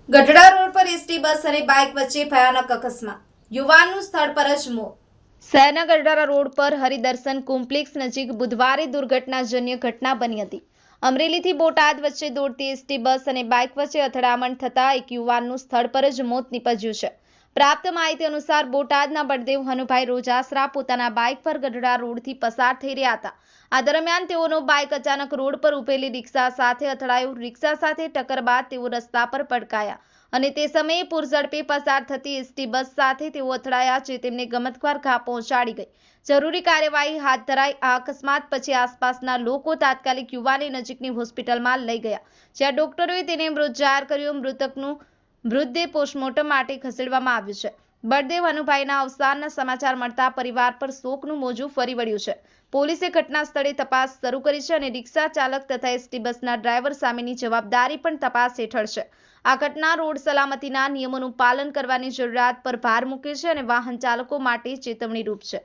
Gadhada road પર ST bus અને bike વચ્ચે ભયાનક અકસ્માત. યુવાનનું સ્થળ પર જ મોત. શહેરના ગઢડા રોડ પર હરિદર્શન કોમ્પ્લેક્સ નજીક બુધવારે દુર્ઘટનાજન્ય ઘટના બની હતી. અમરેલીથી બોટાદ વચ્ચે દોડતી એસટી બસ અને બાઇક વચ્ચે અથડામણ થતાં એક યુવાનનું સ્થળ પર જ મોત નીપજ્યું છે. પ્રાપ્ત માહિતી અનુસાર બોટાદના બળદેવ હનુભાઈ રોજાસરા પોતાના બાઇક પર ગઢડા રોડથી પસાર થઈ રહ્યા હતા. આ દરમિયાન તેઓનો બાઇક અચાનક રોડ પર ઊભેલી રિક્ષા સાથે અથડાયું. રિક્ષા સાથે ટક્કર બાદ તેઓ રસ્તા પર પટકાયા અને તે સમયે પૂરઝડપે પસાર થતી એસટી બસ સાથે તેઓ અથડાયા, જે તેમને ગમતવાર ઘા પહોંચાડી ગઈ. જરૂરી કાર્યવાહી હાથ ધરાઈ. આ અકસ્માત પછી આસપાસના લોકો તાત્કાલિક યુવાનને નજીકની હોસ્પિટલમાં લઈ ગયા, જ્યાં ડોક્ટરોએ તેને મૃત જાહેર કર્યો. મૃતકનું મૃતદેહ પોસ્ટમોર્ટમ માટે ખસેડવામાં આવ્યું છે. બળદેવ હનુભાઈના અવસાનના સમાચાર મળતા પરિવાર પર શોકનું મોજું ફરી વળ્યું છે. પોલીસે ઘટના સ્થળે તપાસ શરૂ કરી છે અને રિક્ષા ચાલક તથા એસટી બસના ડ્રાઈવર સામેની જવાબદારી પણ તપાસ હેઠળ છે. આ ઘટના રોડ સલામતીના નિયમોનું પાલન કરવાની જરૂરિયાત પર ભાર મૂકે છે અને વાહન ચાલકો માટે ચેતવણીરૂપ છે.